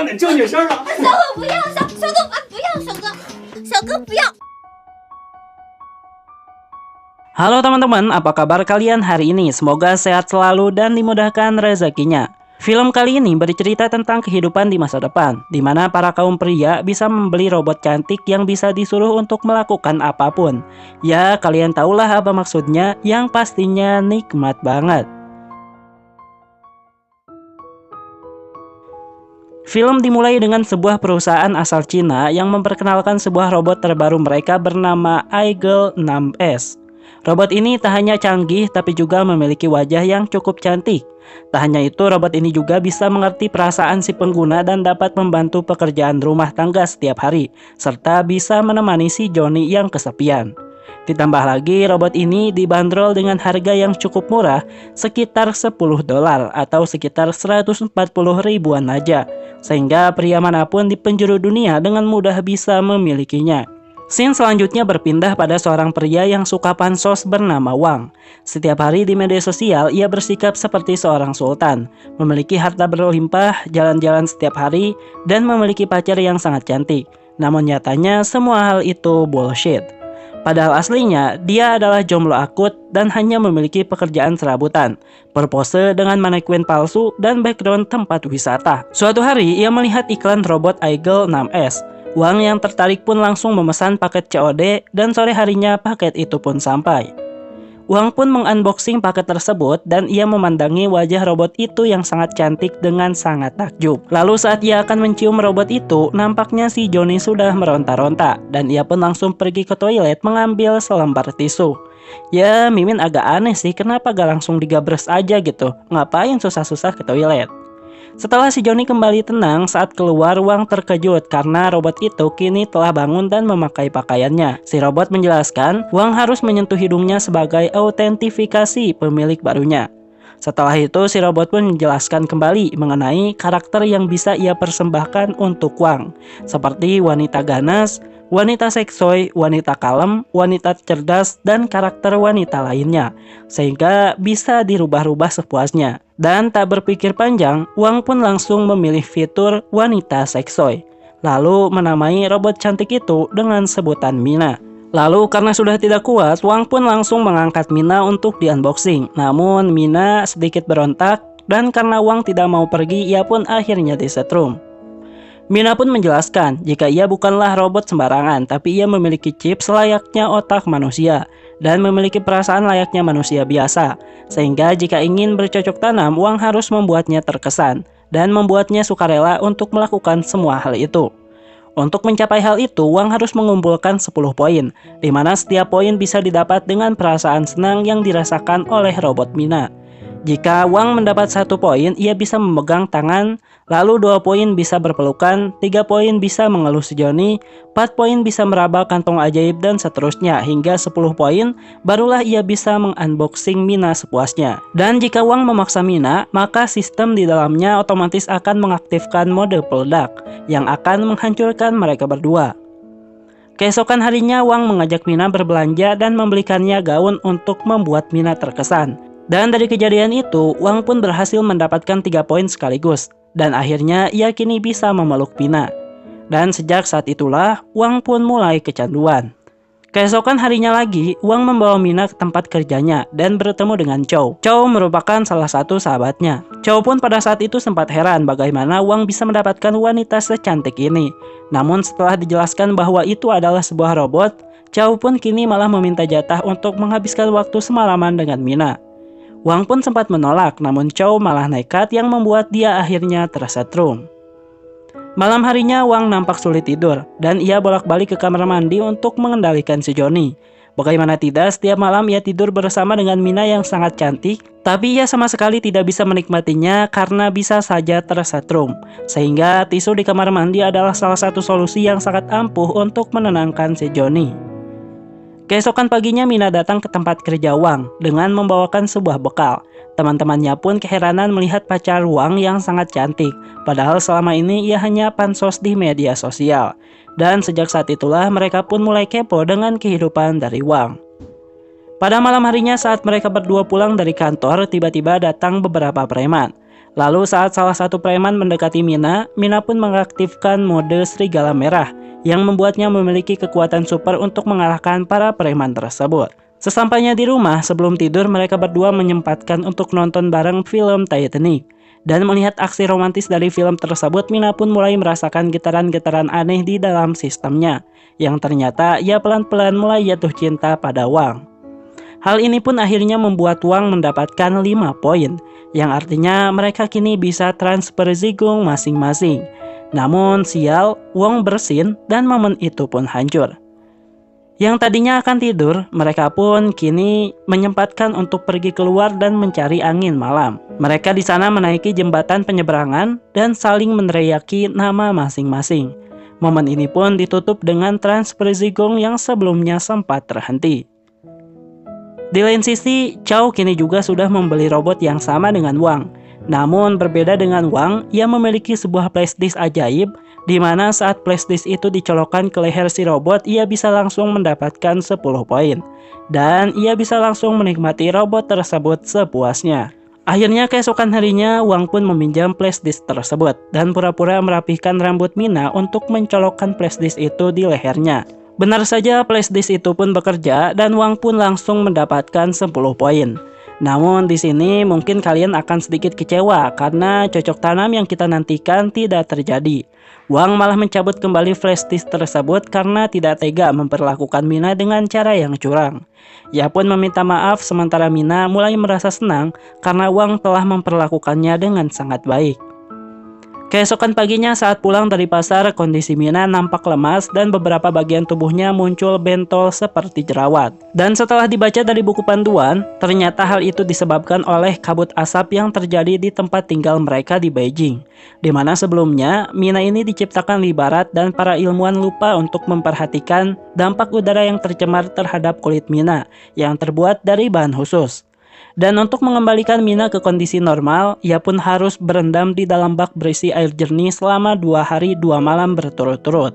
得救女生啊！小狗不要，小狗不要，小哥不要。 Halo teman-teman, apa kabar kalian hari ini? Semoga sehat selalu dan dimudahkan rezekinya. Film kali ini bercerita tentang kehidupan di masa depan, di mana para kaum pria bisa membeli robot cantik yang bisa disuruh untuk melakukan apapun. Ya, kalian tahulah apa maksudnya, yang pastinya nikmat banget. Film dimulai dengan sebuah perusahaan asal Cina yang memperkenalkan sebuah robot terbaru mereka bernama Aigel 6S. Robot ini tak hanya canggih tapi juga memiliki wajah yang cukup cantik. Tak hanya itu, robot ini juga bisa mengerti perasaan si pengguna dan dapat membantu pekerjaan rumah tangga setiap hari, serta bisa menemani si Johnny yang kesepian. Ditambah lagi, robot ini dibanderol dengan harga yang cukup murah, sekitar $10 atau sekitar 140 ribuan aja, sehingga pria manapun di penjuru dunia dengan mudah bisa memilikinya. Scene selanjutnya berpindah pada seorang pria yang suka pansos bernama Wang. Setiap hari di media sosial, ia bersikap seperti seorang sultan, memiliki harta berlimpah, jalan-jalan setiap hari, dan memiliki pacar yang sangat cantik. Namun nyatanya semua hal itu bullshit. Padahal aslinya, dia adalah jomblo akut dan hanya memiliki pekerjaan serabutan, berpose dengan manekwen palsu, dan background tempat wisata. Suatu hari, ia melihat iklan robot Aigel 6S. Wang yang tertarik pun langsung memesan paket COD dan sore harinya paket itu pun sampai. Wang pun mengunboxing paket tersebut dan ia memandangi wajah robot itu yang sangat cantik dengan sangat takjub. Lalu saat ia akan mencium robot itu, nampaknya si Johnny sudah meronta-ronta dan ia pun langsung pergi ke toilet mengambil selembar tisu. Ya, Mimin agak aneh sih, kenapa gak langsung digabres aja gitu? Ngapain susah-susah ke toilet? Setelah si Johnny kembali tenang, saat keluar Wang terkejut karena robot itu kini telah bangun dan memakai pakaiannya. Si robot menjelaskan, Wang harus menyentuh hidungnya sebagai autentifikasi pemilik barunya. Setelah itu si robot pun menjelaskan kembali mengenai karakter yang bisa ia persembahkan untuk Wang, seperti wanita ganas, wanita seksoi, wanita kalem, wanita cerdas, dan karakter wanita lainnya, sehingga bisa dirubah-rubah sepuasnya. Dan tak berpikir panjang, Wang pun langsung memilih fitur wanita seksoi, lalu menamai robot cantik itu dengan sebutan Mina. Lalu karena sudah tidak kuat, Wang pun langsung mengangkat Mina untuk di-unboxing. Namun Mina sedikit berontak, dan karena Wang tidak mau pergi, ia pun akhirnya disetrum. Mina pun menjelaskan jika ia bukanlah robot sembarangan, tapi ia memiliki chip selayaknya otak manusia dan memiliki perasaan layaknya manusia biasa. Sehingga jika ingin bercocok tanam, Wang harus membuatnya terkesan dan membuatnya sukarela untuk melakukan semua hal itu. Untuk mencapai hal itu, Wang harus mengumpulkan 10 poin, di mana setiap poin bisa didapat dengan perasaan senang yang dirasakan oleh robot Mina. Jika Wang mendapat 1 poin, ia bisa memegang tangan, lalu 2 poin bisa berpelukan, 3 poin bisa mengelus Johnny, 4 poin bisa meraba kantong ajaib, dan seterusnya hingga 10 poin, barulah ia bisa mengunboxing Mina sepuasnya. Dan jika Wang memaksa Mina, maka sistem di dalamnya otomatis akan mengaktifkan mode peledak, yang akan menghancurkan mereka berdua. Keesokan harinya, Wang mengajak Mina berbelanja dan membelikannya gaun untuk membuat Mina terkesan. Dan dari kejadian itu, Wang pun berhasil mendapatkan 3 poin sekaligus. Dan akhirnya ia kini bisa memeluk Mina. Dan sejak saat itulah, Wang pun mulai kecanduan. Keesokan harinya lagi, Wang membawa Mina ke tempat kerjanya dan bertemu dengan Chow. Chow merupakan salah satu sahabatnya. Chow pun pada saat itu sempat heran bagaimana Wang bisa mendapatkan wanita secantik ini. Namun setelah dijelaskan bahwa itu adalah sebuah robot, Chow pun kini malah meminta jatah untuk menghabiskan waktu semalaman dengan Mina. Wang pun sempat menolak, namun Chow malah nekat yang membuat dia akhirnya tersetrum. Malam harinya Wang nampak sulit tidur, dan ia bolak-balik ke kamar mandi untuk mengendalikan si Johnny. Bagaimana tidak, setiap malam ia tidur bersama dengan Mina yang sangat cantik, tapi ia sama sekali tidak bisa menikmatinya karena bisa saja tersetrum. Sehingga tisu di kamar mandi adalah salah satu solusi yang sangat ampuh untuk menenangkan si Johnny. Keesokan paginya Mina datang ke tempat kerja Wang dengan membawakan sebuah bekal. Teman-temannya pun keheranan melihat pacar Wang yang sangat cantik, padahal selama ini ia hanya pansos di media sosial. Dan sejak saat itulah mereka pun mulai kepo dengan kehidupan dari Wang. Pada malam harinya saat mereka berdua pulang dari kantor, tiba-tiba datang beberapa preman. Lalu saat salah satu preman mendekati Mina, Mina pun mengaktifkan mode serigala merah yang membuatnya memiliki kekuatan super untuk mengalahkan para preman tersebut. Sesampainya di rumah, sebelum tidur mereka berdua menyempatkan untuk nonton bareng film Titanic. Dan melihat aksi romantis dari film tersebut, Mina pun mulai merasakan getaran-getaran aneh di dalam sistemnya, yang ternyata ia pelan-pelan mulai jatuh cinta pada Wang. Hal ini pun akhirnya membuat Wang mendapatkan 5 poin, yang artinya mereka kini bisa transfer Zigong masing-masing. Namun sial, Wang bersin dan momen itu pun hancur. Yang tadinya akan tidur, mereka pun kini menyempatkan untuk pergi keluar dan mencari angin malam. Mereka di sana menaiki jembatan penyeberangan dan saling meneriaki nama masing-masing. Momen ini pun ditutup dengan transfer Zigong yang sebelumnya sempat terhenti. Di lain sisi, Chow kini juga sudah membeli robot yang sama dengan Wang. Namun berbeda dengan Wang, ia memiliki sebuah flashdisk ajaib di mana saat flashdisk itu dicolokkan ke leher si robot, ia bisa langsung mendapatkan 10 poin. Dan ia bisa langsung menikmati robot tersebut sepuasnya. Akhirnya keesokan harinya, Wang pun meminjam flashdisk tersebut dan pura-pura merapihkan rambut Mina untuk mencolokkan flashdisk itu di lehernya. Benar saja flashdisk itu pun bekerja dan Wang pun langsung mendapatkan 10 poin. Namun di sini mungkin kalian akan sedikit kecewa karena cocok tanam yang kita nantikan tidak terjadi. Wang malah mencabut kembali flashdisk tersebut karena tidak tega memperlakukan Mina dengan cara yang curang. Ia pun meminta maaf sementara Mina mulai merasa senang karena Wang telah memperlakukannya dengan sangat baik. Keesokan paginya saat pulang dari pasar, kondisi Mina nampak lemas dan beberapa bagian tubuhnya muncul bentol seperti jerawat. Dan setelah dibaca dari buku panduan, ternyata hal itu disebabkan oleh kabut asap yang terjadi di tempat tinggal mereka di Beijing. Di mana sebelumnya, Mina ini diciptakan di barat dan para ilmuwan lupa untuk memperhatikan dampak udara yang tercemar terhadap kulit Mina yang terbuat dari bahan khusus. Dan untuk mengembalikan Mina ke kondisi normal, ia pun harus berendam di dalam bak berisi air jernih selama 2 hari 2 malam berturut-turut.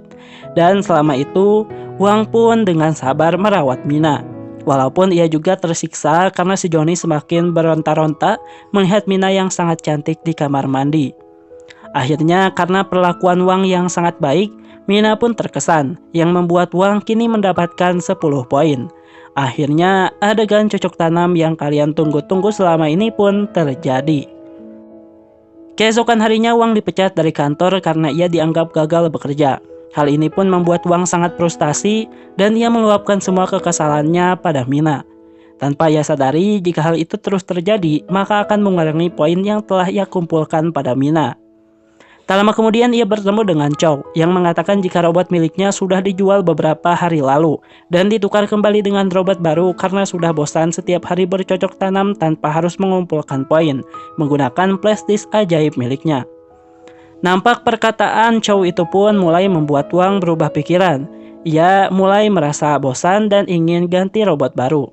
Dan selama itu, Wang pun dengan sabar merawat Mina. Walaupun ia juga tersiksa karena si Johnny semakin beronta-ronta melihat Mina yang sangat cantik di kamar mandi. Akhirnya karena perlakuan Wang yang sangat baik, Mina pun terkesan, yang membuat Wang kini mendapatkan 10 poin. Akhirnya adegan cocok tanam yang kalian tunggu-tunggu selama ini pun terjadi. Keesokan harinya Wang dipecat dari kantor karena ia dianggap gagal bekerja. Hal ini pun membuat Wang sangat frustasi dan ia meluapkan semua kekesalannya pada Mina. Tanpa ia sadari jika hal itu terus terjadi, maka akan mengurangi poin yang telah ia kumpulkan pada Mina. Tak lama kemudian ia bertemu dengan Chow yang mengatakan jika robot miliknya sudah dijual beberapa hari lalu dan ditukar kembali dengan robot baru karena sudah bosan setiap hari bercocok tanam tanpa harus mengumpulkan poin menggunakan flashdisk ajaib miliknya. Nampak perkataan Chow itu pun mulai membuat Wang berubah pikiran. Ia mulai merasa bosan dan ingin ganti robot baru.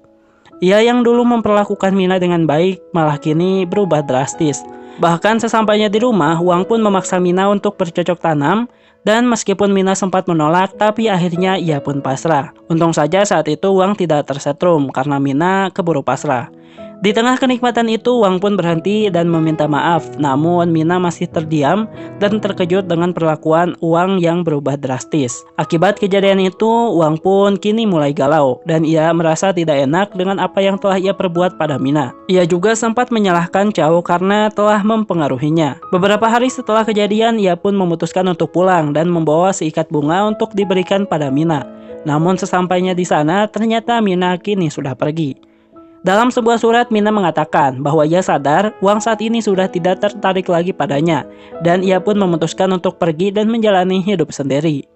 Ia yang dulu memperlakukan Mina dengan baik malah kini berubah drastis. Bahkan sesampainya di rumah, Wang pun memaksa Mina untuk bercocok tanam dan meskipun Mina sempat menolak, tapi akhirnya ia pun pasrah. Untung saja saat itu Wang tidak tersetrum karena Mina keburu pasrah. Di tengah kenikmatan itu, Wang pun berhenti dan meminta maaf. Namun Mina masih terdiam dan terkejut dengan perlakuan Wang yang berubah drastis. Akibat kejadian itu, Wang pun kini mulai galau dan ia merasa tidak enak dengan apa yang telah ia perbuat pada Mina. Ia juga sempat menyalahkan Chow karena telah mempengaruhinya. Beberapa hari setelah kejadian, ia pun memutuskan untuk pulang dan membawa seikat bunga untuk diberikan pada Mina. Namun sesampainya di sana, ternyata Mina kini sudah pergi. Dalam sebuah surat, Mina mengatakan bahwa ia sadar Wang saat ini sudah tidak tertarik lagi padanya, dan ia pun memutuskan untuk pergi dan menjalani hidup sendiri.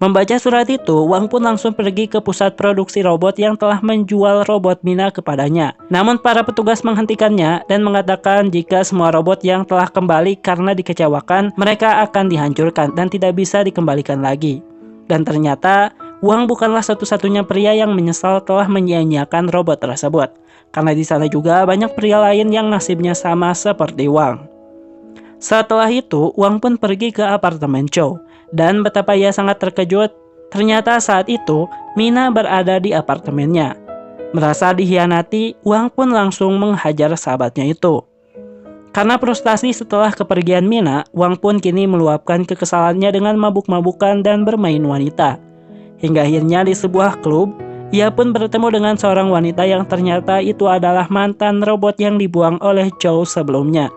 Membaca surat itu, Wang pun langsung pergi ke pusat produksi robot yang telah menjual robot Mina kepadanya. Namun para petugas menghentikannya dan mengatakan jika semua robot yang telah kembali karena dikecewakan, mereka akan dihancurkan dan tidak bisa dikembalikan lagi. Dan ternyata Wang bukanlah satu-satunya pria yang menyesal telah menyia-nyiakan robot tersebut, karena di sana juga banyak pria lain yang nasibnya sama seperti Wang. Setelah itu, Wang pun pergi ke apartemen Chow, dan betapa ia sangat terkejut, ternyata saat itu Mina berada di apartemennya. Merasa dikhianati, Wang pun langsung menghajar sahabatnya itu. Karena frustasi setelah kepergian Mina, Wang pun kini meluapkan kekesalannya dengan mabuk-mabukan dan bermain wanita. Hingga akhirnya di sebuah klub, ia pun bertemu dengan seorang wanita yang ternyata itu adalah mantan robot yang dibuang oleh Chow sebelumnya.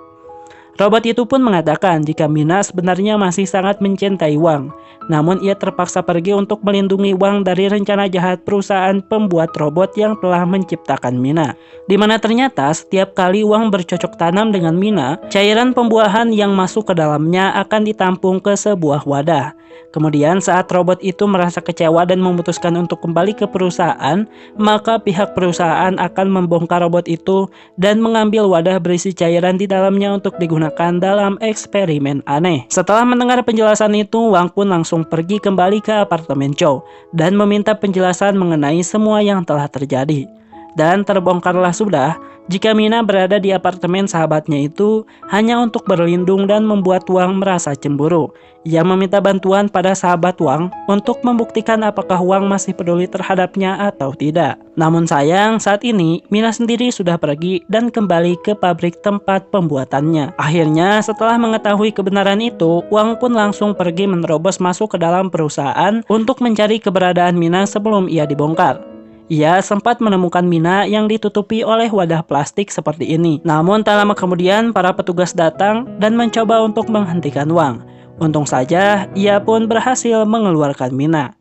Robot itu pun mengatakan jika Mina sebenarnya masih sangat mencintai Wang, namun ia terpaksa pergi untuk melindungi Wang dari rencana jahat perusahaan pembuat robot yang telah menciptakan Mina. Di mana ternyata setiap kali Wang bercocok tanam dengan Mina, cairan pembuahan yang masuk ke dalamnya akan ditampung ke sebuah wadah. Kemudian saat robot itu merasa kecewa dan memutuskan untuk kembali ke perusahaan, maka pihak perusahaan akan membongkar robot itu dan mengambil wadah berisi cairan di dalamnya untuk digunakan dalam eksperimen aneh. Setelah mendengar penjelasan itu, Wang pun langsung pergi kembali ke apartemen Chow dan meminta penjelasan mengenai semua yang telah terjadi. Dan terbongkarlah sudah jika Mina berada di apartemen sahabatnya itu hanya untuk berlindung dan membuat Wang merasa cemburu. Ia meminta bantuan pada sahabat Wang untuk membuktikan apakah Wang masih peduli terhadapnya atau tidak. Namun sayang, saat ini Mina sendiri sudah pergi dan kembali ke pabrik tempat pembuatannya. Akhirnya setelah mengetahui kebenaran itu, Wang pun langsung pergi menerobos masuk ke dalam perusahaan untuk mencari keberadaan Mina sebelum ia dibongkar. Ia sempat menemukan Mina yang ditutupi oleh wadah plastik seperti ini. Namun tak lama kemudian para petugas datang dan mencoba untuk menghentikan Wang. Untung saja ia pun berhasil mengeluarkan Mina.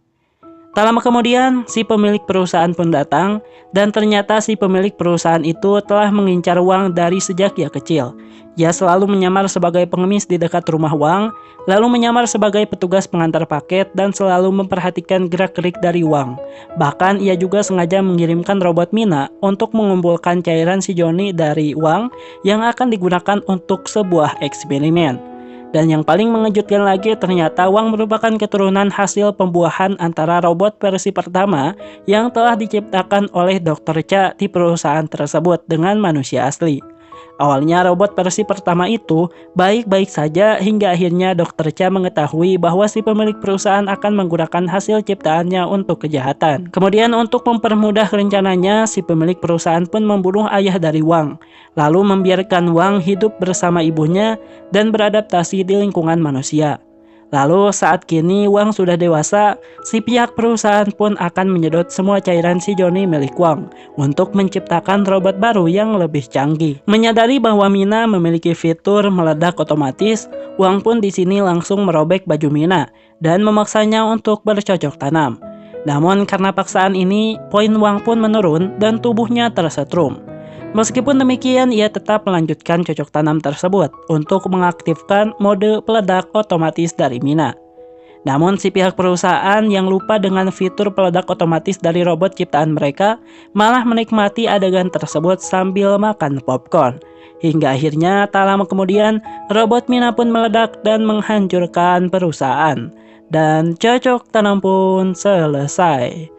Tak lama kemudian, si pemilik perusahaan pun datang dan ternyata si pemilik perusahaan itu telah mengincar Wang dari sejak ia kecil. Ia selalu menyamar sebagai pengemis di dekat rumah Wang, lalu menyamar sebagai petugas pengantar paket dan selalu memperhatikan gerak-gerik dari Wang. Bahkan ia juga sengaja mengirimkan robot Mina untuk mengumpulkan cairan si Johnny dari Wang yang akan digunakan untuk sebuah eksperimen. Dan yang paling mengejutkan lagi ternyata Wang merupakan keturunan hasil pembuahan antara robot versi pertama yang telah diciptakan oleh Dr. Cha di perusahaan tersebut dengan manusia asli. Awalnya robot versi pertama itu baik-baik saja hingga akhirnya Dr. Cha mengetahui bahwa si pemilik perusahaan akan menggunakan hasil ciptaannya untuk kejahatan. Kemudian untuk mempermudah rencananya, si pemilik perusahaan pun membunuh ayah dari Wang, lalu membiarkan Wang hidup bersama ibunya dan beradaptasi di lingkungan manusia. Lalu saat kini Wang sudah dewasa, si pihak perusahaan pun akan menyedot semua cairan si Johnny milik Wang untuk menciptakan robot baru yang lebih canggih. Menyadari bahwa Mina memiliki fitur meledak otomatis, Wang pun di sini langsung merobek baju Mina dan memaksanya untuk bercocok tanam. Namun karena paksaan ini, poin Wang pun menurun dan tubuhnya tersetrum. Meskipun demikian, ia tetap melanjutkan cocok tanam tersebut untuk mengaktifkan mode peledak otomatis dari Mina. Namun si pihak perusahaan yang lupa dengan fitur peledak otomatis dari robot ciptaan mereka malah menikmati adegan tersebut sambil makan popcorn. Hingga akhirnya tak lama kemudian robot Mina pun meledak dan menghancurkan perusahaan. Dan cocok tanam pun selesai.